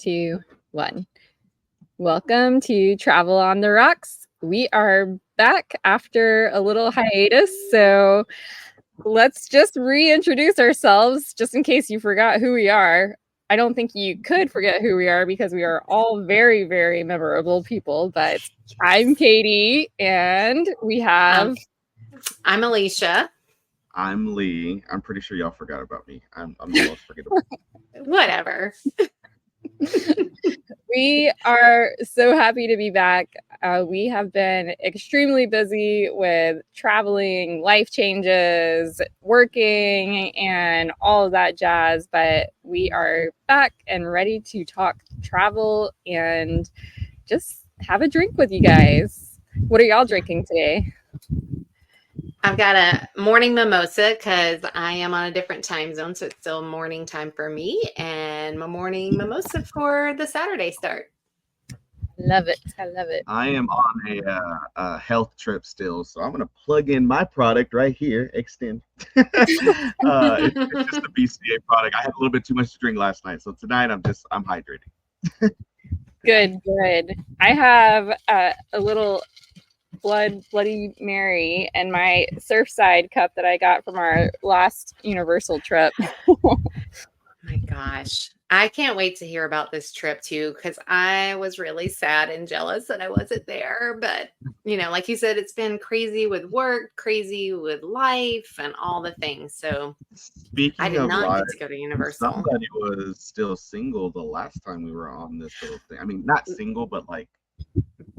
2, 1. Welcome to Travel on the Rocks. We are back after a little hiatus, so let's just reintroduce ourselves just in case you forgot who we are. I don't think you could forget who we are because we are all very, very memorable people, but I'm Katie, and we have... I'm Alicia. I'm Lee. I'm pretty sure y'all forgot about me. I'm the most forgettable. Whatever. We are so happy to be back. We have been extremely busy with traveling, life changes, working, and all of that jazz, but we are back and ready to talk travel and just have a drink with you guys. What are y'all drinking today? I've got a morning mimosa because I am on a different time zone, so it's still morning time for me, and my morning mimosa for the Saturday start. Love it. I love it. I am on a health trip still, so I'm gonna plug in my product right here. Extend. It's just a BCA product. I had a little bit too much to drink last night, so tonight I'm hydrating. Good. I have a little Bloody Mary and my Surfside cup that I got from our last Universal trip. My gosh. I can't wait to hear about this trip too, because I was really sad and jealous that I wasn't there. But, like you said, it's been crazy with work, crazy with life, and all the things. So I did not get to go to Universal. Somebody was still single the last time we were on this little thing. I mean, not single, but like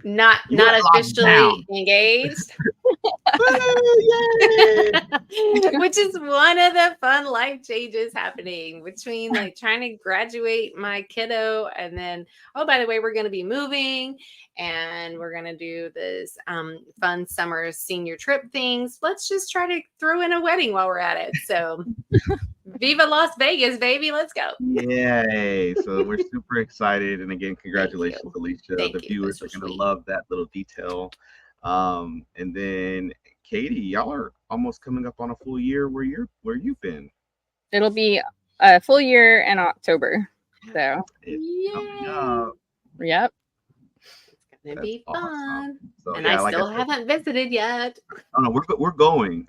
not officially engaged. Which is one of the fun life changes happening between like trying to graduate my kiddo and then, oh, by the way, we're going to be moving and we're going to do this fun summer senior trip things. Let's just try to throw in a wedding while we're at it. So Viva Las Vegas, baby. Let's go. Yay. So we're super excited. And again, congratulations, Alicia. The viewers are going to love that little detail. And then Katie, y'all are almost coming up on a full year where you've been. It'll be a full year in October. So yep. It's gonna be fun. Awesome. So, and I still haven't visited yet. Oh no, we're going.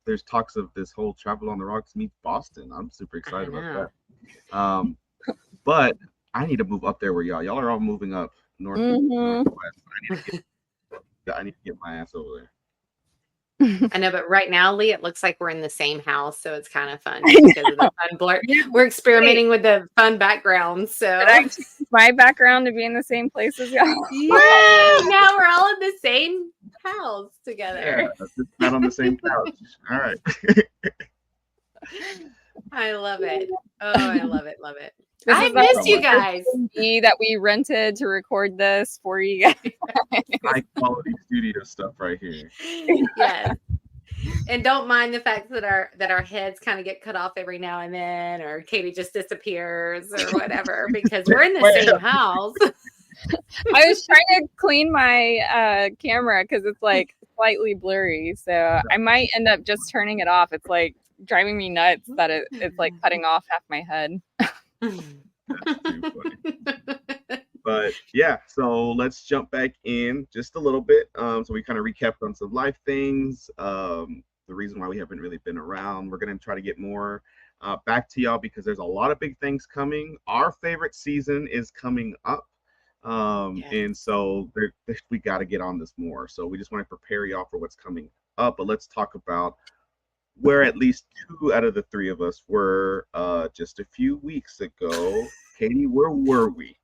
There's talks of this whole Travel on the Rocks meets Boston. I'm super excited about that. But I need to move up there where y'all are all moving up north. Northwest. I need to get my ass over there. I know, but right now, Lee, it looks like we're in the same house, so it's kind of fun because of the fun blur. We're experimenting with the fun background. So did I choose my background to be in the same place as y'all? Yeah, now we're all in the same house together. Yeah, not on the same couch. All right. I love it. Oh, I love it. I missed you guys. That we rented to record this for you guys. High quality studio stuff right here. Yes. And don't mind the fact that our heads kind of get cut off every now and then, or Katie just disappears or whatever, because we're in the same house. I was trying to clean my camera because it's like slightly blurry. So I might end up just turning it off. It's like driving me nuts that it's like cutting off half my head. That's too funny. But yeah, so let's jump back in just a little bit. So we kind of recapped on some life things, the reason why we haven't really been around. We're going to try to get more back to y'all because there's a lot of big things coming. Our favorite season is coming up. And so we got to get on this more. So we just want to prepare y'all for what's coming up. But let's talk about where at least 2 out of the 3 of us were just a few weeks ago. Katie, where were we?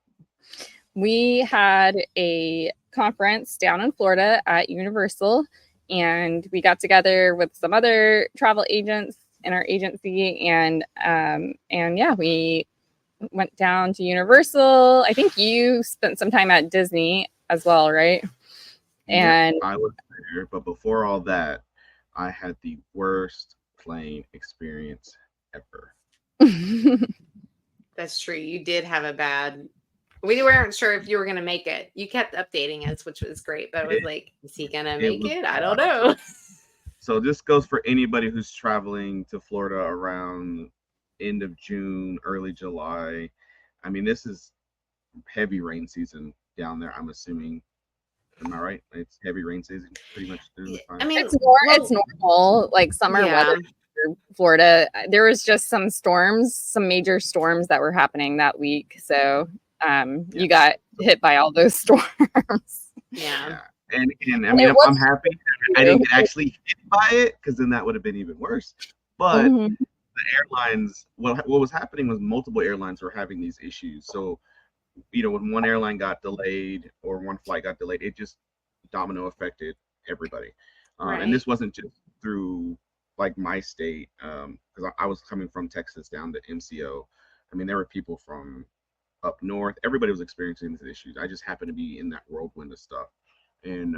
We had a conference down in Florida at Universal, and we got together with some other travel agents in our agency, and yeah, we went down to Universal. I think you spent some time at Disney as well, right? And I was there, but before all that, I had the worst plane experience ever. That's true. You did have a bad. We weren't sure if you were going to make it. You kept updating us, which was great. But it was like, is he going to make it? I don't know. So this goes for anybody who's traveling to Florida around end of June, early July. I mean, this is heavy rain season down there. I'm assuming. Am I right? It's heavy rain season pretty much during this time. I mean, It's normal, like summer weather for Florida. There was just some storms, some major storms that were happening that week. So you got hit by all those storms. Yeah. And I mean, I'm happy I didn't get actually hit by it, because then that would have been even worse. But the airlines, what was happening was multiple airlines were having these issues. So, you know, when one airline got delayed or one flight got delayed, it just domino affected everybody. And this wasn't just through like my state, because I was coming from Texas down to MCO. I mean, there were people from up north. Everybody was experiencing these issues. I just happened to be in that whirlwind of stuff. And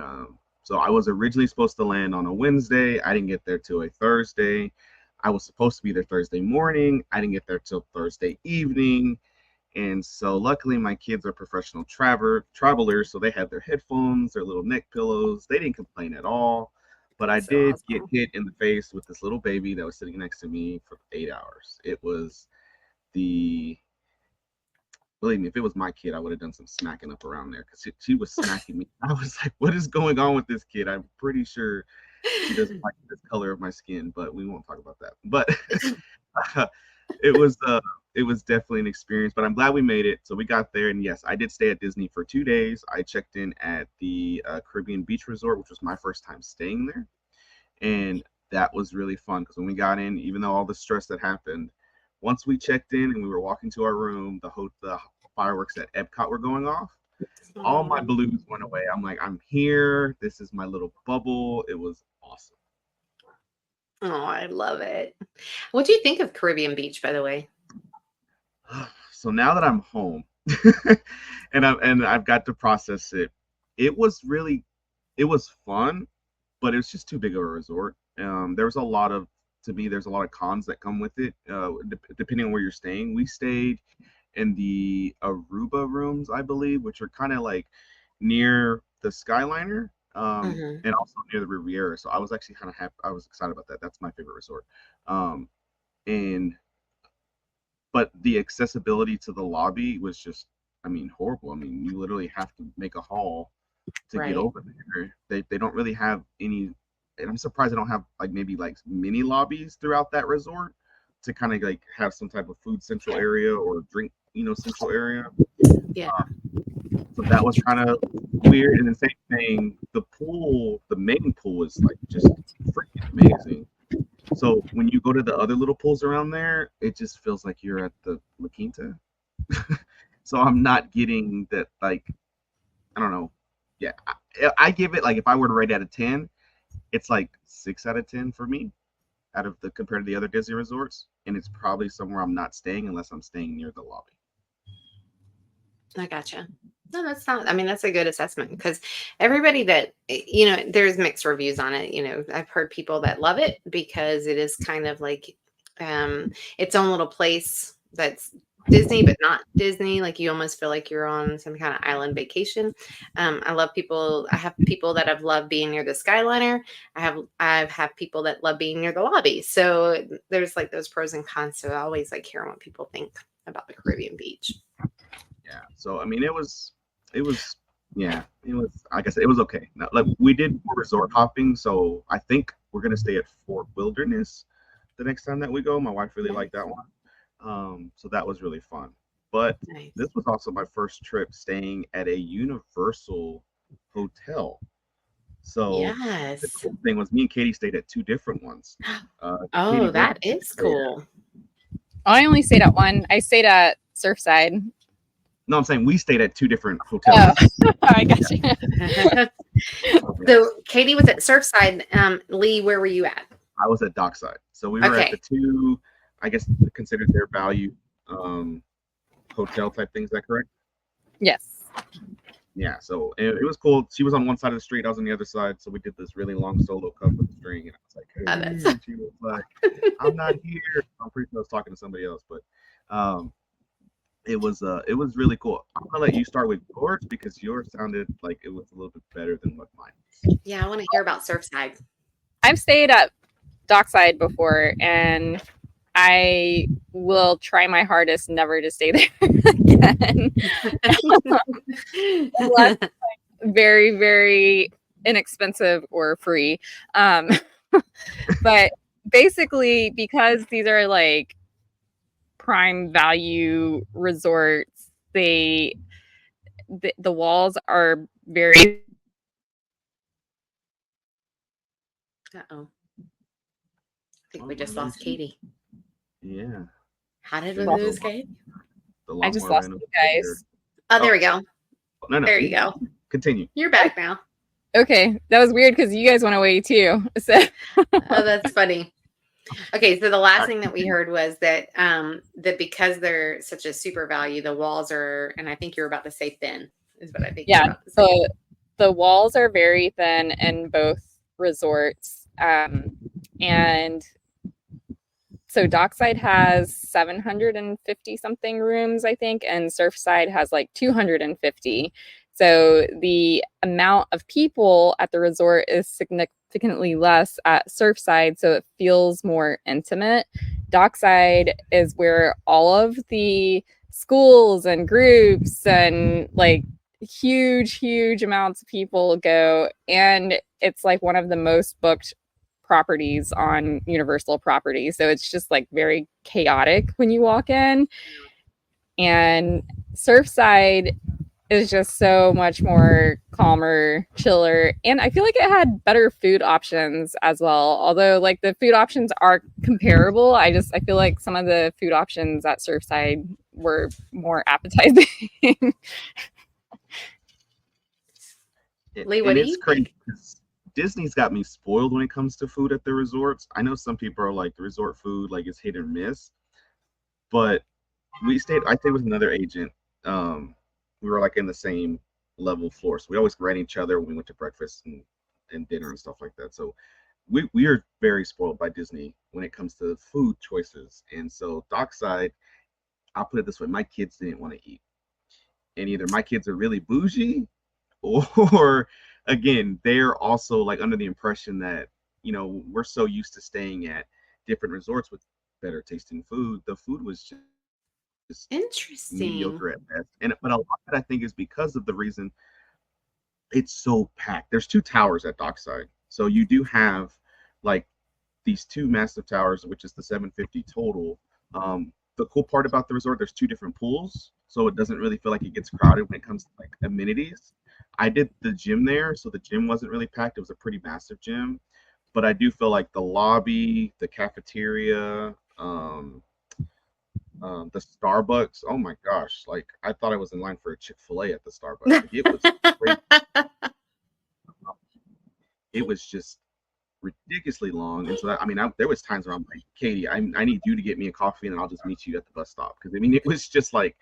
so I was originally supposed to land on a Wednesday. I didn't get there till a Thursday. I was supposed to be there Thursday morning. I didn't get there till Thursday evening. And so luckily my kids are professional travelers, so they had their headphones, their little neck pillows. They didn't complain at all. But I did get hit in the face with this little baby that was sitting next to me for 8 hours. It was believe me, if it was my kid, I would have done some smacking up around there, because she was smacking me. I was like, what is going on with this kid? I'm pretty sure she doesn't like this color of my skin, but we won't talk about that. But it was definitely an experience, but I'm glad we made it. So we got there, and yes, I did stay at Disney for 2 days. I checked in at the Caribbean Beach Resort, which was my first time staying there. And that was really fun, because when we got in, even though all the stress that happened, once we checked in and we were walking to our room, the fireworks at Epcot were going off. All my blues went away. I'm like, I'm here. This is my little bubble. It was awesome. Oh, I love it. What do you think of Caribbean Beach, by the way? So now that I'm home and I've got to process it, it was fun, but it was just too big of a resort. There's a lot of cons that come with it, depending on where you're staying. We stayed in the Aruba rooms, I believe, which are kind of like near the Skyliner, and also near the Riviera. So I was actually kind of happy. I was excited about that. That's my favorite resort. But the accessibility to the lobby was just, I mean, horrible. I mean, you literally have to make a haul to get over there. They don't really have any. And I'm surprised they don't have like maybe like mini lobbies throughout that resort to kind of like have some type of food central area or drink, central area. Yeah. So that was kind of weird. And the same thing, the main pool is like just freaking amazing. So when you go to the other little pools around there, it just feels like you're at the La Quinta. So I'm not getting that, like, I don't know. Yeah, I give it, like, if I were to rate out of 10, it's like 6 out of 10 for me, compared to the other Disney resorts, and it's probably somewhere I'm not staying unless I'm staying near the lobby. I gotcha. No, that's not. I mean, that's a good assessment, because everybody that there's mixed reviews on it. I've heard people that love it because it is kind of like its own little place that's Disney, but not Disney. Like, you almost feel like you're on some kind of island vacation. I have people that have loved being near the Skyliner. I've had people that love being near the lobby. So there's like those pros and cons. So I always like hearing what people think about the Caribbean Beach. Yeah. So I mean, it was like I said, it was okay. Now, like, we did more resort hopping, so I think we're gonna stay at Fort Wilderness the next time that we go. My wife really liked that one. So that was really fun. But this was also my first trip staying at a Universal hotel. So the cool thing was, me and Katie stayed at 2 different ones. That is cool. I only stayed at one. I stayed at Surfside. No, I'm saying we stayed at 2 different hotels. Oh, I got you. So Katie was at Surfside. Lee, where were you at? I was at Dockside. So we were at the 2, I guess, considered their value hotel type things. Is that correct? Yes. Yeah. So it was cool. She was on one side of the street. I was on the other side. So we did this really long solo cup with a string. And I was like, hey. She was like, I'm not here. I'm pretty sure I was talking to somebody else, but it was really cool. I'm gonna let you start with yours, because yours sounded like it was a little bit better than what mine was. Yeah, I want to hear about Surfside. I've stayed at Dockside before, and I will try my hardest never to stay there again. Unless very, very inexpensive or free. But basically, because these are like prime value resorts, the walls are very. Uh-oh. I think we just lost Katie. Yeah. How did we lose Katie? I just lost you guys. Oh, there we go. No. There you go. Continue. You're back now. Okay, that was weird because you guys went away too. So. Oh, that's funny. Okay, so the last thing that we heard was that that because they're such a super value, the walls are, and I think you're about to say thin, is what I think. Yeah, so the walls are very thin in both resorts, and so Dockside has 750 something rooms, I think, and Surfside has like 250. So the amount of people at the resort is significantly less at Surfside, so it feels more intimate. Dockside is where all of the schools and groups and like huge amounts of people go, and it's like one of the most booked properties on Universal property. So it's just like very chaotic when you walk in. And Surfside is just so much more calmer, chiller. And I feel like it had better food options as well. Although like the food options are comparable, I feel like some of the food options at Surfside were more appetizing. Lee, what do you think? Disney's got me spoiled when it comes to food at the resorts. I know some people are like the resort food, like it's hit or miss. But I stayed with another agent. We were like in the same level floor. So we always ran each other when we went to breakfast and dinner and stuff like that. So we are very spoiled by Disney when it comes to food choices. And so Dockside, I'll put it this way, my kids didn't want to eat. And either my kids are really bougie or again, they're also like under the impression that, you know, we're so used to staying at different resorts with better tasting food. The food was just interesting, mediocre at best. But a lot of that I think is because of the reason it's so packed. There's 2 towers at Dockside. So you do have like these 2 massive towers, which is the 750 total. The cool part about the resort, there's 2 different pools. So it doesn't really feel like it gets crowded when it comes to like amenities. I did the gym there, so the gym wasn't really packed. It was a pretty massive gym, but I do feel like the lobby, the cafeteria, the Starbucks. Oh my gosh! Like I thought I was in line for a Chick-fil-A at the Starbucks. Like, it was crazy. It was just ridiculously long, and so that, I mean, there was times where I'm like, Katie, I need you to get me a coffee, and I'll just meet you at the bus stop because I mean, it was just like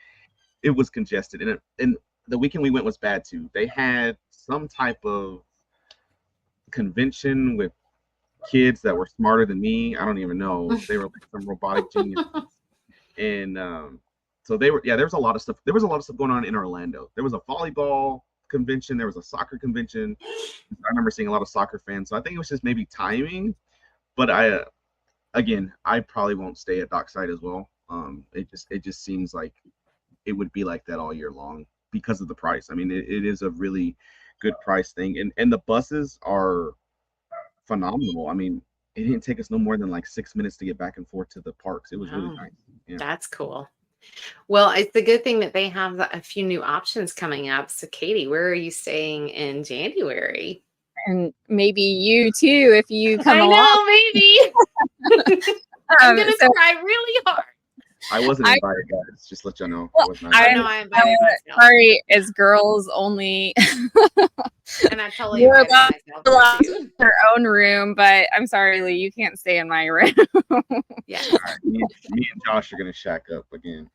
it was congested, and the weekend we went was bad too. They had some type of convention with kids that were smarter than me. I don't even know. They were like some robotic geniuses. And so they were, there was a lot of stuff. There was a lot of stuff going on in Orlando. There was a volleyball convention. There was a soccer convention. I remember seeing a lot of soccer fans. So I think it was just maybe timing. But I probably won't stay at Dockside as well. It just seems like it would be like that all year long because of the price. I mean, it is a really good price thing, and the buses are phenomenal. I mean, it didn't take us no more than like 6 minutes to get back and forth to the parks. It was really nice. Yeah. That's cool. Well, it's a good thing that they have a few new options coming up. So, Katie, where are you staying in January? And maybe you too, if you come along. I know, maybe. I'm gonna try really hard. I wasn't invited, guys. Just let you know. Well, I invited myself. Sorry, it's girls only. And I totally invited myself too. Their own room, but I'm sorry, Lee, you can't stay in my room. Yeah. Right, me and Josh are gonna shack up again.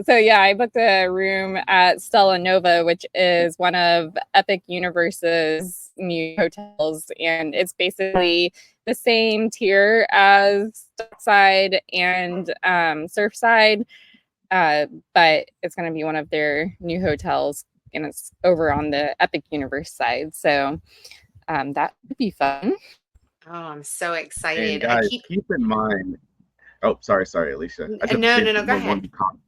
So yeah, I booked a room at Stella Nova, which is one of Epic Universe's new hotels, and it's basically the same tier as Dockside and Surfside, but it's going to be one of their new hotels, and it's over on the Epic Universe side. So that would be fun. Oh, I'm so And excited. I guys, keep keep in mind. Oh, sorry, Alicia. I just have to no, say no, no, go one ahead. comment.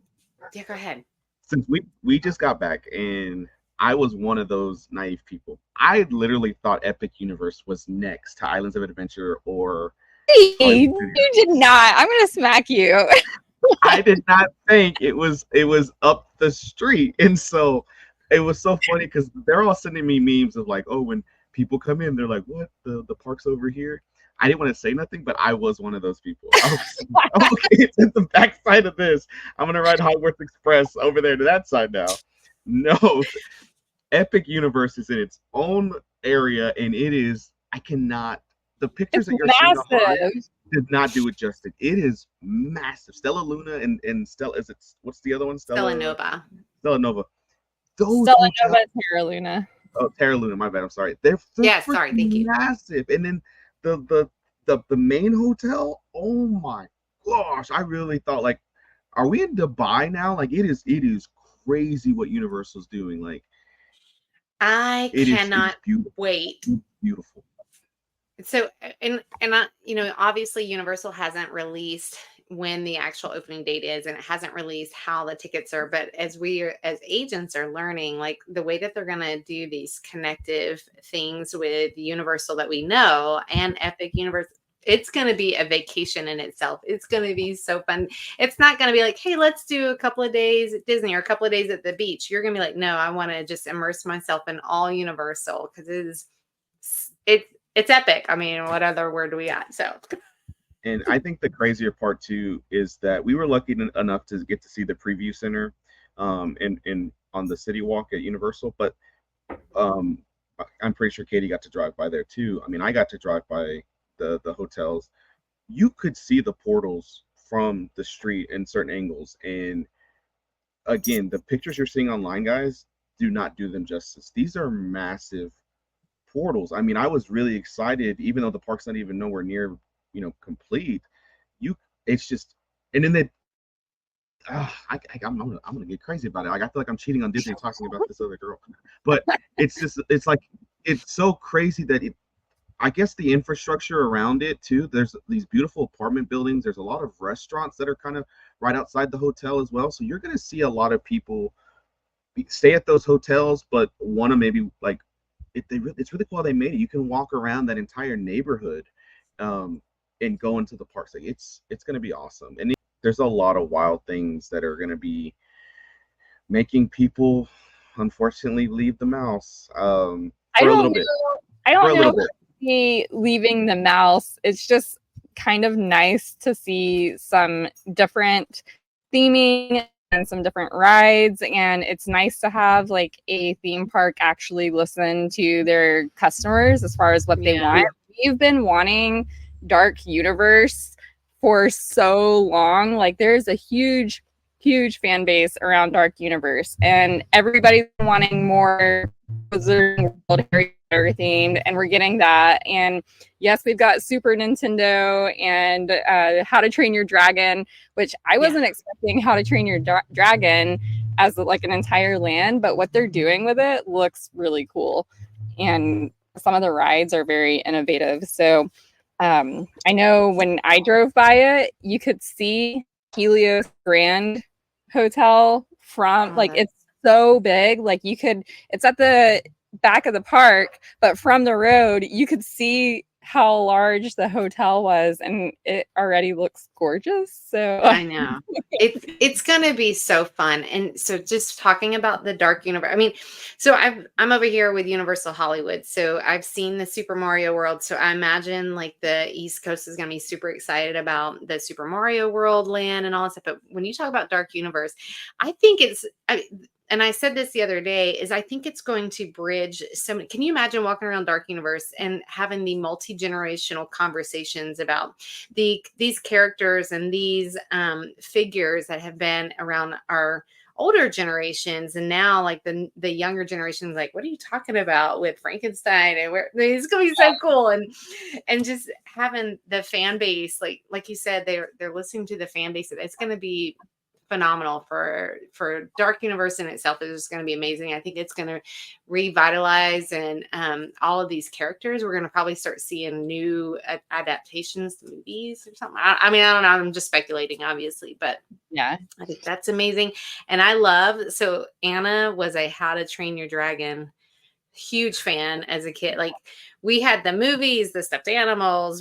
Yeah, go ahead. Since we just got back, and I was one of those naive people. I literally thought Epic Universe was next to Islands of Adventure or Hey, Hollywood you Studios. did not. I'm gonna smack you. I did not think it was up the street, and so it was so funny because they're all sending me memes of like, oh, when people come in, they're like, what, the park's over here. I didn't want to say nothing, but I was one of those people. I was like, okay, it's at the back side of this. I'm gonna ride Hogwarts Express over there to that side now. No, Epic Universe is in its own area, and it is. I cannot. The pictures It's that you're seeing online massive. did not do it justice. It is massive. Stella Luna and Stella. Is it? What's the other one? Stella Nova. Stella Nova. Those Stella hotels. Nova, Terra Luna. Oh, Terra Luna. My bad. I'm sorry. They're Yeah, sorry, thank freaking you. massive. And then the main hotel. Oh my gosh! I really thought like, are we in Dubai now? Like it is crazy what Universal's doing. Like I it is cannot beautiful. wait. Beautiful. So, and I, obviously Universal hasn't released when the actual opening date is, and it hasn't released how the tickets are. But as agents are learning, like the way that they're going to do these connective things with Universal that we know and Epic Universe, it's going to be a vacation in itself. It's going to be so fun. It's not going to be like, hey, let's do a couple of days at Disney or a couple of days at the beach. You're going to be like, no, I want to just immerse myself in all Universal because it's epic. I mean, what other word do we got? So, And I think the crazier part too is that we were lucky enough to get to see the preview center, in on the City Walk at Universal. But um, I'm pretty sure Katie got to drive by there too. I mean, I got to drive by the hotels. You could see the portals from the street in certain angles, and again, the pictures you're seeing online, guys, do not do them justice. These are massive portals. I mean, I was really excited, even though the park's not even nowhere near, complete. You, it's just, and then I'm gonna get crazy about it. Like I feel like I'm cheating on Disney talking about this other girl, but it's like it's so crazy that it. I guess the infrastructure around it too. There's these beautiful apartment buildings. There's a lot of restaurants that are kind of right outside the hotel as well. So you're gonna see a lot of people stay at those hotels, but want to maybe like it's really cool how they made it. You can walk around that entire neighborhood, and go into the parks. Like it's going to be awesome. And there's a lot of wild things that are going to be making people, unfortunately, leave the mouse, for a little bit. I don't know if me leaving the mouse. It's just kind of nice to see some different theming and some different rides, and it's nice to have like a theme park actually listen to their customers as far as what they want. We've been wanting Dark Universe for so long. Like there's a huge fan base around Dark Universe, and everybody's wanting more Wizarding World Harry Potter themed, and we're getting that. And yes, we've got Super Nintendo and How to Train Your Dragon, which I wasn't expecting How to Train Your Dragon as like an entire land, but what they're doing with it looks really cool, and some of the rides are very innovative. So I know when I drove by it, you could see Helios Grand Hotel from like it's so big. Like it's at the back of the park, but from the road, you could see how large the hotel was, and it already looks gorgeous. So I know it's gonna be so fun. And so just talking about the Dark Universe, I mean, so I'm over here with Universal Hollywood, so I've seen the Super Mario World, so I imagine like the East Coast is gonna be super excited about the Super Mario World land and all that stuff. But when you talk about Dark Universe, I think and I said this the other day, is I think it's going to bridge so many. Can you imagine walking around Dark Universe and having the multi-generational conversations about these characters and these figures that have been around our older generations, and now like the younger generations, like, what are you talking about with Frankenstein? And it's gonna be so cool. And just having the fan base, like you said, they're listening to the fan base. It's gonna be phenomenal for Dark Universe in itself. Is just going to be amazing. I think it's going to revitalize and all of these characters. We're going to probably start seeing new adaptations to movies or something. I mean, I don't know. I'm just speculating, obviously, but Yeah. I think that's amazing. And I love, so Anna was a How to Train Your Dragon huge fan as a kid. Like, we had the movies, the stuffed animals.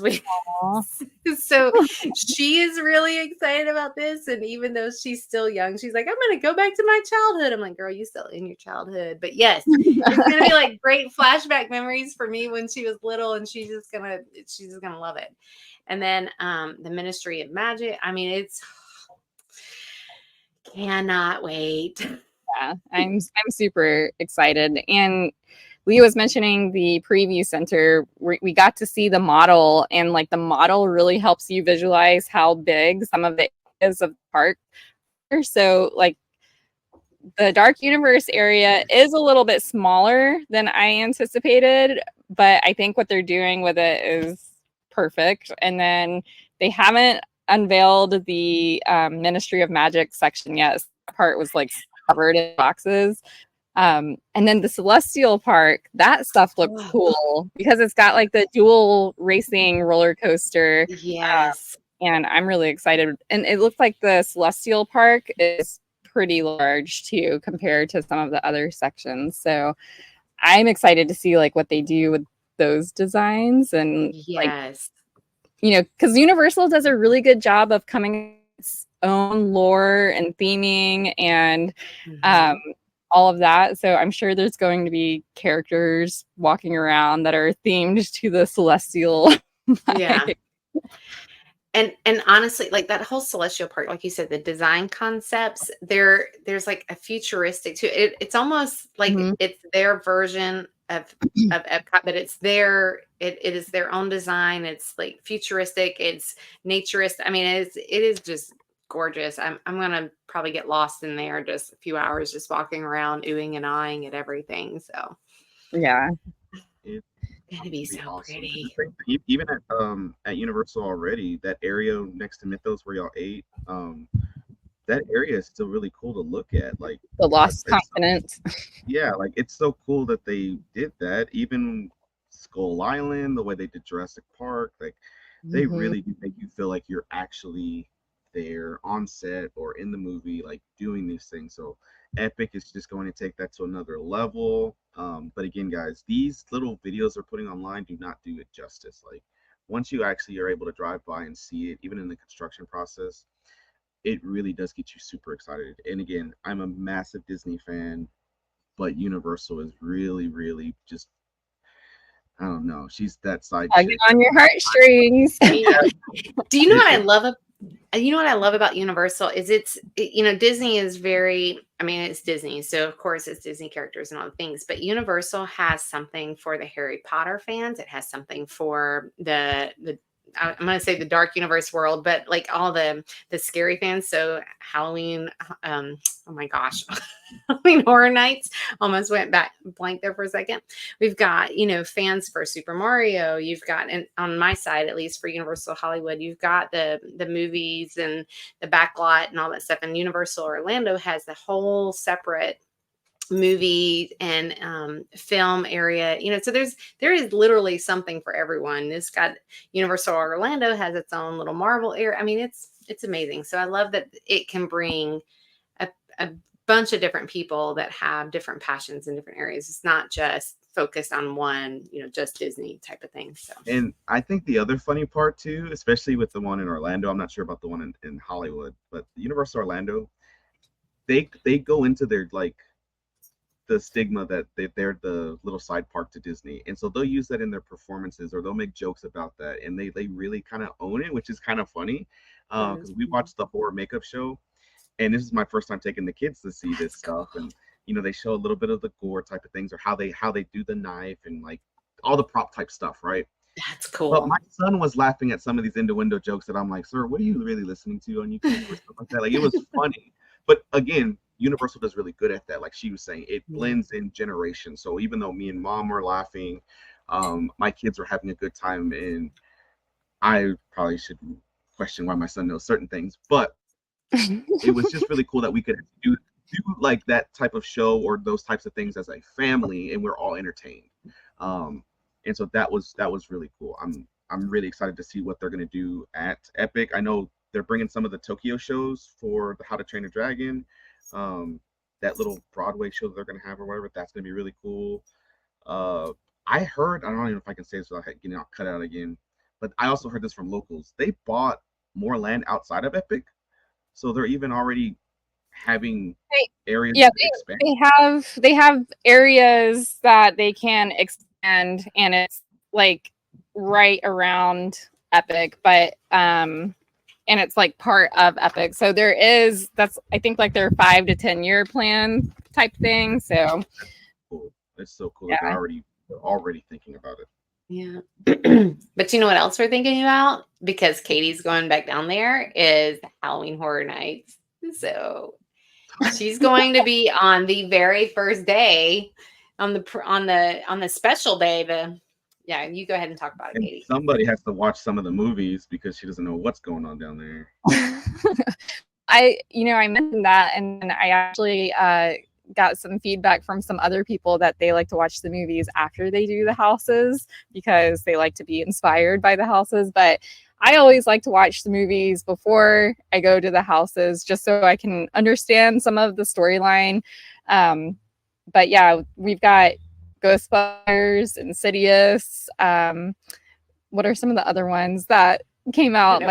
So she is really excited about this. And even though she's still young, she's like, I'm going to go back to my childhood. I'm like, girl, you still in your childhood. But yes, it's going to be like great flashback memories for me when she was little, and she's just going to love it. And then the Ministry of Magic. I mean, it's cannot wait. Yeah, I'm super excited. And Lee was mentioning the preview center. We got to see the model, and like the model really helps you visualize how big some of the areas of the park are. So like the Dark Universe area is a little bit smaller than I anticipated, but I think what they're doing with it is perfect. And then they haven't unveiled the Ministry of Magic section yet. That part was like covered in boxes. And then the Celestial Park, that stuff looks cool because it's got like the dual racing roller coaster. Yes. And I'm really excited. And it looks like the Celestial Park is pretty large too compared to some of the other sections. So I'm excited to see like what they do with those designs. And yes, like, because Universal does a really good job of coming its own lore and theming and all of that. So I'm sure there's going to be characters walking around that are themed to the Celestial. Yeah. And honestly, like that whole Celestial Park, like you said, the design concepts, there's like a futuristic to it. It's almost like it's their version of Epcot, but it is their own design. It's like futuristic, it's naturist. I mean, it is just gorgeous. I'm gonna probably get lost in there just a few hours just walking around oohing and eyeing at everything. So yeah, it's gonna be so awesome. Pretty. Even at Universal already, that area next to Mythos where y'all ate, that area is still really cool to look at. Like the Lost Continent. Yeah, like it's so cool that they did that. Even Skull Island, the way they did Jurassic Park, like they really do make you feel like you're actually there on set or in the movie, like doing these things. So Epic is just going to take that to another level. But again, guys, these little videos they're putting online do not do it justice. Like once you actually are able to drive by and see it, even in the construction process, it really does get you super excited. And again, I'm a massive Disney fan, but Universal is really, really just, I don't know. She's that side chick. On your heartstrings. Do you know what I love? You know what I love about Universal is Disney is very, I mean, it's Disney. So of course it's Disney characters and all the things, but Universal has something for the Harry Potter fans. It has something for the I'm going to say the Dark Universe world, but like all the scary fans. So Halloween, oh my gosh, Halloween Horror Nights, almost went blank there for a second. We've got, fans for Super Mario. You've got, and on my side, at least for Universal Hollywood, you've got the movies and the backlot and all that stuff. And Universal Orlando has the whole separate movie and film area, so there is literally something for everyone. This got Universal Orlando has its own little Marvel area. I mean, it's amazing. So I love that it can bring a bunch of different people that have different passions in different areas. It's not just focused on one, just Disney type of thing. So, and I think the other funny part too, especially with the one in Orlando, I'm not sure about the one in Hollywood, but Universal Orlando, they go into their like the stigma that they're the little side park to Disney, and so they'll use that in their performances or they'll make jokes about that, and they really kind of own it, which is kind of funny because we watched the horror makeup show, and this is my first time taking the kids to see this stuff, and they show a little bit of the gore type of things or how they do the knife and like all the prop type stuff, right? That's cool. But my son was laughing at some of these innuendo jokes that I'm like, sir, what are you really listening to on YouTube or stuff like that? Like it was funny, but again, Universal does really good at that. Like she was saying, it blends in generations. So even though me and mom were laughing, my kids were having a good time, and I probably should question why my son knows certain things, but it was just really cool that we could do like that type of show or those types of things as a family, and we're all entertained. And so that was really cool. I'm really excited to see what they're gonna do at Epic. I know they're bringing some of the Tokyo shows for the How to Train a Dragon. That little Broadway show that they're gonna have or whatever, that's gonna be really cool. I heard, I don't even know if I can say this without getting cut out again, but I also heard this from locals. They bought more land outside of Epic, so they're even already having areas Yeah, to expand. they have areas that they can expand, and it's like right around Epic, but and it's like part of Epic. So that's I think like their 5 to 10 year plan type thing. So Cool. It's so cool. Yeah. They're already thinking about it. Yeah. But you know what else we're thinking about? Because Katie's going back down there is Halloween Horror Nights. So she's going to be on the very first day on the special day. Yeah, you go ahead and talk about it, And Katie. somebody has to watch some of the movies because she doesn't know what's going on down there. I mentioned that, and I actually got some feedback from some other people that they like to watch the movies after they do the houses because they like to be inspired by the houses. But I always like to watch the movies before I go to the houses just so I can understand some of the storyline. But yeah, we've got Ghostbusters, Insidious. What are some of the other ones that came out?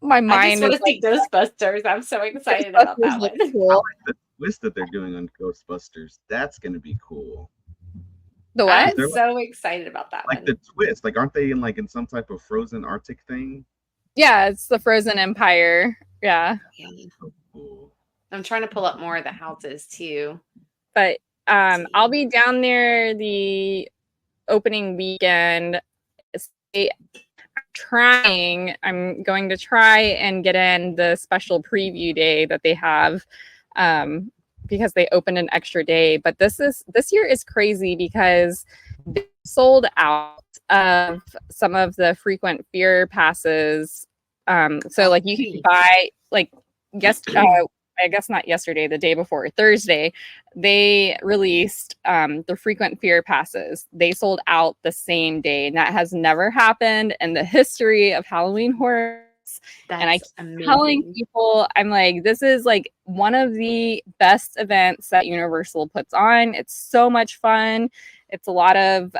My mind I just want is to see Ghostbusters. I'm so excited about that one. Cool. The twist that they're doing on Ghostbusters, that's going to be cool. The what? I'm so excited about that like one. the twist, like aren't they in some type of frozen Arctic thing? Yeah, it's the Frozen Empire. Yeah. So cool. I'm trying to pull up more of the houses too. But I'll be down there the opening weekend. I'm going to try and get in the special preview day that they have because they opened an extra day. But this year is crazy because they sold out of some of the frequent fear passes. So like you can buy I guess not yesterday, the day before, Thursday, they released the frequent fear passes. They sold out the same day, and that has never happened in the history of Halloween horror. And I keep telling people, I'm like, this is like one of the best events that Universal puts on. It's so much fun. It's a lot of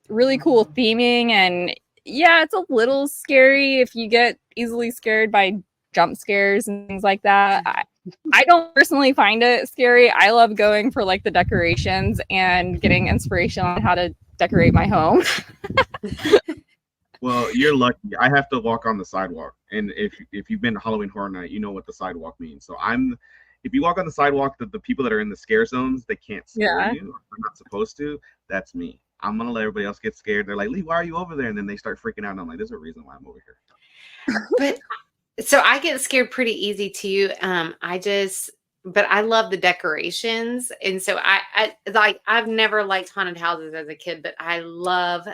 really cool theming, and yeah, it's a little scary if you get easily scared by jump scares and things like that. I don't personally find it scary. I love going for like the decorations and getting inspiration on how to decorate my home. Well, you're lucky. I have to walk on the sidewalk, and if you've been to Halloween Horror Night, you know what the sidewalk means. So if you walk on the sidewalk, the people that are in the scare zones, they can't scare you. They're not supposed to. That's me. I'm gonna let everybody else get scared. They're like, "Lee, why are you over there?" And then they start freaking out. And I'm like, "There's a reason why I'm over here." But so I get scared pretty easy too. But I love the decorations. And so I've never liked haunted houses as a kid, but I love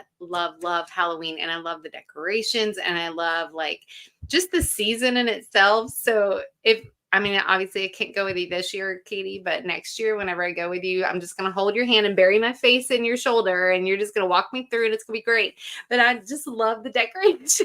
Halloween, and I love the decorations, and I love like just the season in itself. So obviously I can't go with you this year, Katie, but next year, whenever I go with you, I'm just going to hold your hand and bury my face in your shoulder, and you're just going to walk me through, and it's going to be great. But I just love the decorations.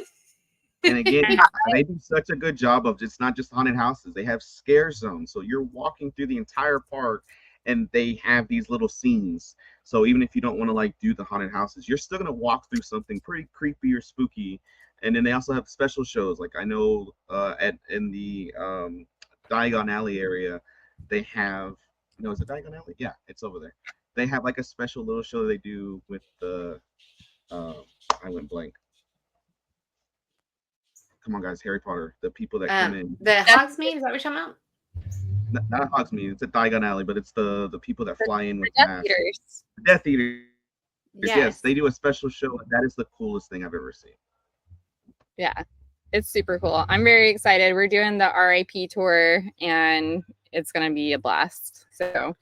And again, they do such a good job of it's not just haunted houses. They have scare zones. So you're walking through the entire park, and they have these little scenes. So even if you don't want to like do the haunted houses, you're still going to walk through something pretty creepy or spooky. And then they also have special shows. Like I know in the Diagon Alley area, they have, is it Diagon Alley? Yeah, it's over there. They have like a special little show they do with the, I went blank. Come on, guys, Harry Potter. The people that come in. The Hogsmeade, is that what you're talking about? Not Hogsmeade. It's at Diagon Alley, but it's the people that fly in with Death Eaters. The Death Eaters. Yes, they do a special show. That is the coolest thing I've ever seen. Yeah, it's super cool. I'm very excited. We're doing the RIP tour, and it's going to be a blast. So,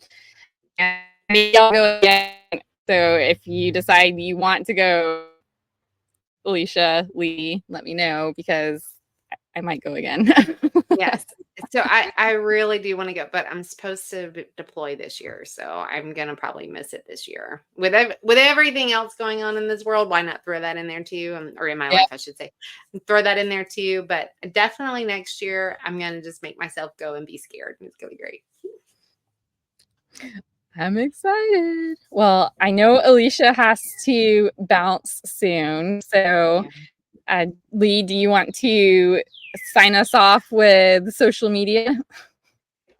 and maybe I'll go again. So if you decide you want to go, Alicia, Lee, let me know because I might go again. Yes. So I really do want to go, but I'm supposed to deploy this year, so I'm gonna probably miss it this year. With everything else going on in this world, why not throw that in there too, or in my Yeah. life, I should say, throw that in there too. But definitely next year, I'm gonna just make myself go and be scared, and it's gonna be great. I'm excited. Well, I know Alicia has to bounce soon. So, Lee, do you want to sign us off with social media?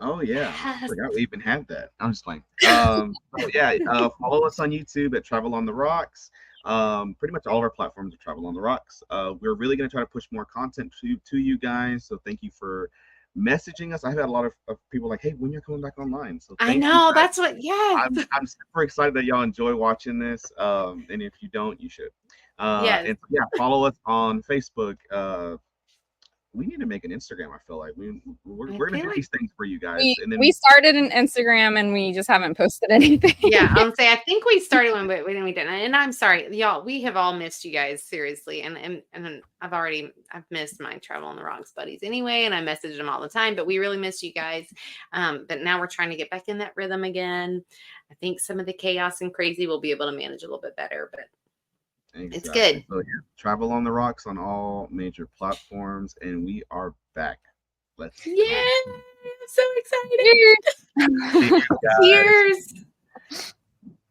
Oh yeah, I Yes. forgot we even had that. I'm just playing. So yeah, follow us on YouTube at Travel on the Rocks. Pretty much all of our platforms are Travel on the Rocks. We're really gonna try to push more content to you guys. So thank you for messaging us. I've had a lot of people like, hey, when you're coming back online. So I thank you know guys. that's what. Yes. I'm super excited that y'all enjoy watching this. And if you don't, you should. Yes. And yeah, follow us on Facebook. We need to make an Instagram. I feel like we're gonna feel do like these things for you guys, and then We started an Instagram and we just haven't posted anything. Yeah, I'll say I think we started one, but we didn't. And I'm sorry, y'all. We have all missed you guys seriously, and I've missed my Travel on the Rocks buddies anyway, and I message them all the time. But we really miss you guys. But now we're trying to get back in that rhythm again. I think some of the chaos and crazy we'll be able to manage a little bit better, but it's good. So yeah, Travel on the Rocks on all major platforms, and we are back. Let's Yeah, I'm so excited. Cheers. see you guys. Cheers.